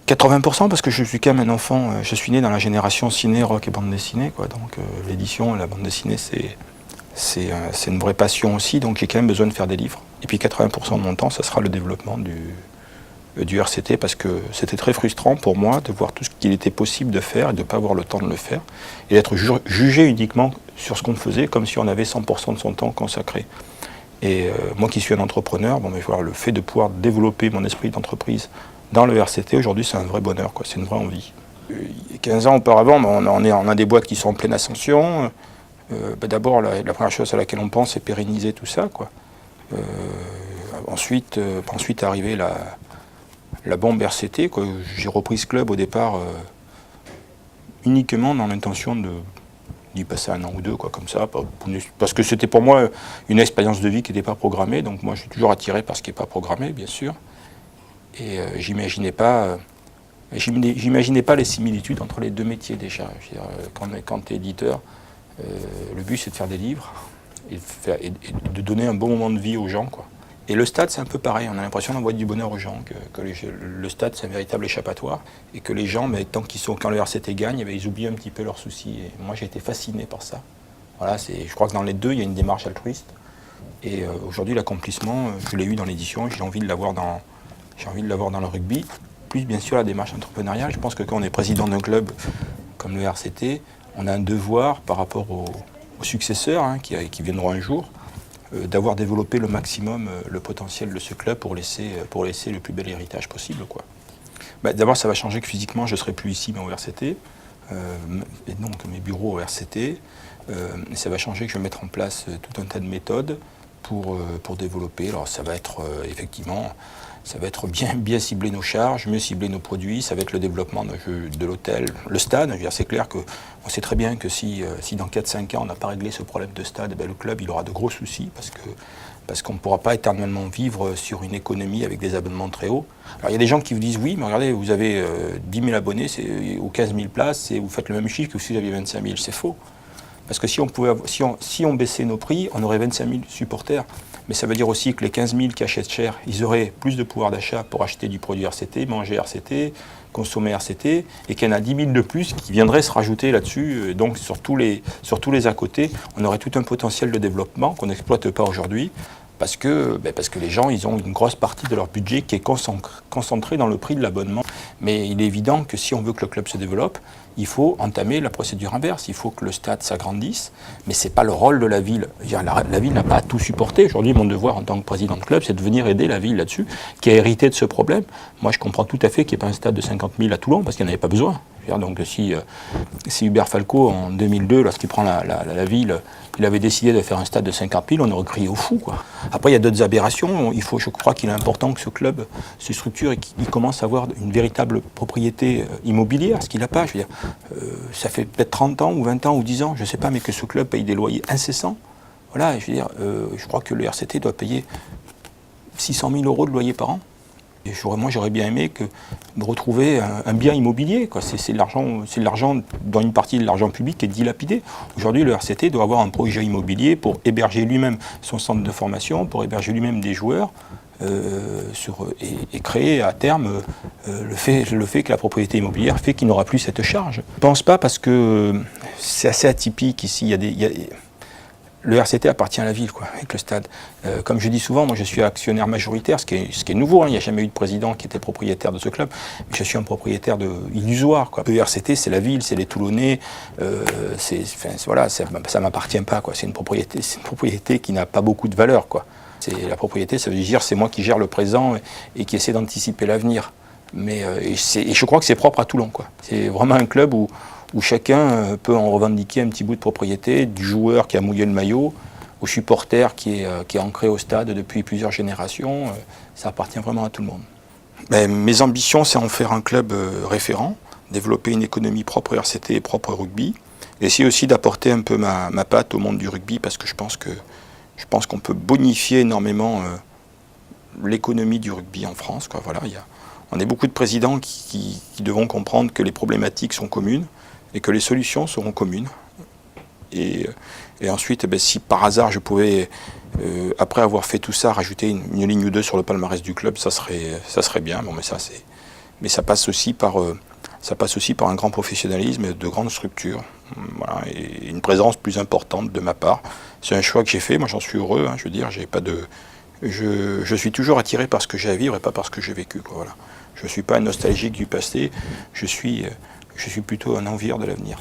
80% parce que je suis quand même un enfant, je suis né dans la génération ciné, rock et bande dessinée, quoi. Donc l'édition et la bande dessinée, c'est une vraie passion aussi, donc j'ai quand même besoin de faire des livres. Et puis 80% de mon temps, ça sera le développement du RCT, parce que c'était très frustrant pour moi de voir tout ce qu'il était possible de faire et de ne pas avoir le temps de le faire, et d'être jugé uniquement sur ce qu'on faisait, comme si on avait 100% de son temps consacré. Et moi qui suis un entrepreneur, bon, mais voilà, le fait de pouvoir développer mon esprit d'entreprise dans le RCT, aujourd'hui, c'est un vrai bonheur, quoi. C'est une vraie envie. 15 ans auparavant, on a des boîtes qui sont en pleine ascension. D'abord, la première chose à laquelle on pense, c'est pérenniser tout ça, quoi. Ensuite est arrivée la bombe RCT, quoi. J'ai repris ce club au départ uniquement dans l'intention d'y passer un an ou deux, quoi, comme ça, parce que c'était pour moi une expérience de vie qui n'était pas programmée, donc moi je suis toujours attiré par ce qui n'est pas programmé, bien sûr. Et j'imaginais pas les similitudes entre les deux métiers déjà. Je veux dire, quand tu es éditeur, le but c'est de faire des livres et de donner un bon moment de vie aux gens, quoi. Et le stade c'est un peu pareil, on a l'impression d'envoyer du bonheur aux gens, que le stade c'est un véritable échappatoire, et que les gens, quand le RCT gagne, ils oublient un petit peu leurs soucis. Et moi j'ai été fasciné par ça. Voilà, je crois que dans les deux il y a une démarche altruiste. Et aujourd'hui l'accomplissement, je l'ai eu dans l'édition, j'ai envie de l'avoir dans le rugby, plus bien sûr la démarche entrepreneuriale. Je pense que quand on est président d'un club comme le RCT, on a un devoir par rapport aux successeurs, hein, qui viendront un jour, d'avoir développé le maximum le potentiel de ce club pour laisser le plus bel héritage possible, quoi. D'abord, ça va changer que physiquement, je ne serai plus ici, mais au RCT, et donc mes bureaux au RCT. Et ça va changer que je vais mettre en place tout un tas de méthodes pour développer. Alors ça va être effectivement... Ça va être bien cibler nos charges, mieux cibler nos produits, ça va être le développement de l'hôtel, le stade. C'est clair qu'on sait très bien que si dans 4-5 ans on n'a pas réglé ce problème de stade, le club il aura de gros soucis parce qu'on ne pourra pas éternellement vivre sur une économie avec des abonnements très hauts. Alors il y a des gens qui vous disent oui, mais regardez, vous avez 10 000 abonnés ou 15 000 places et vous faites le même chiffre que si vous aviez 25 000. C'est faux. Parce que si on baissait nos prix, on aurait 25 000 supporters. Mais ça veut dire aussi que les 15 000 qui achètent cher, ils auraient plus de pouvoir d'achat pour acheter du produit RCT, manger RCT, consommer RCT, et qu'il y en a 10 000 de plus qui viendraient se rajouter là-dessus. Donc sur tous les à côté, on aurait tout un potentiel de développement qu'on n'exploite pas aujourd'hui, parce que les gens, ils ont une grosse partie de leur budget qui est concentrée dans le prix de l'abonnement. Mais il est évident que si on veut que le club se développe, il faut entamer la procédure inverse. Il faut que le stade s'agrandisse, mais ce n'est pas le rôle de la ville. La ville n'a pas à tout supporter. Aujourd'hui, mon devoir en tant que président de club, c'est de venir aider la ville là-dessus, qui a hérité de ce problème. Moi, je comprends tout à fait qu'il n'y ait pas un stade de 50 000 à Toulon, parce qu'il n'y en avait pas besoin. Donc si Hubert Falco, en 2002, lorsqu'il prend la ville, il avait décidé de faire un stade de 50 000, on aurait crié au fou, quoi. Après, il y a d'autres aberrations. Je crois qu'il est important que ce club se structure et qu'il commence à avoir une véritable propriété immobilière, ce qu'il n'a pas. Je veux dire, ça fait peut-être 30 ans ou 20 ans ou 10 ans, je ne sais pas, mais que ce club paye des loyers incessants. Voilà, je veux dire, je crois que le RCT doit payer 600 000 € de loyer par an. Et moi, j'aurais bien aimé de retrouver un bien immobilier, quoi. C'est l'argent, dans une partie de l'argent public qui est dilapidé. Aujourd'hui, le RCT doit avoir un projet immobilier pour héberger lui-même son centre de formation, pour héberger lui-même des joueurs, et créer à terme le fait que la propriété immobilière fait qu'il n'aura plus cette charge. Je ne pense pas, parce que c'est assez atypique ici. Le RCT appartient à la ville, quoi, avec le stade. Comme je dis souvent, moi je suis actionnaire majoritaire, ce qui est nouveau, hein. Il n'y a jamais eu de président qui était propriétaire de ce club, mais je suis un propriétaire illusoire, quoi. Le RCT, c'est la ville, c'est les Toulonnais, voilà, ça ne m'appartient pas, quoi. C'est une propriété qui n'a pas beaucoup de valeur, quoi. La propriété, ça veut dire c'est moi qui gère le présent et qui essaie d'anticiper l'avenir. Mais et je crois que c'est propre à Toulon, quoi. C'est vraiment un club où chacun peut en revendiquer un petit bout de propriété, du joueur qui a mouillé le maillot, au supporter qui est ancré au stade depuis plusieurs générations. Ça appartient vraiment à tout le monde. Mes ambitions, c'est en faire un club référent, développer une économie propre RCT et propre rugby, essayer aussi d'apporter un peu ma patte au monde du rugby, parce que je pense qu'on peut bonifier énormément l'économie du rugby en France, quoi. Voilà, on est beaucoup de présidents qui devront comprendre que les problématiques sont communes, et que les solutions seront communes. Et ensuite, si par hasard je pouvais, après avoir fait tout ça, rajouter une ligne ou deux sur le palmarès du club, ça serait bien. Bon, mais ça, mais ça passe aussi par un grand professionnalisme, de grandes structures, voilà, et une présence plus importante de ma part. C'est un choix que j'ai fait, moi j'en suis heureux, hein, je veux dire, j'ai pas de... Je suis toujours attiré par ce que j'ai à vivre et pas par ce que j'ai vécu, quoi, voilà. Je ne suis pas un nostalgique du passé, je suis plutôt un envieur de l'avenir.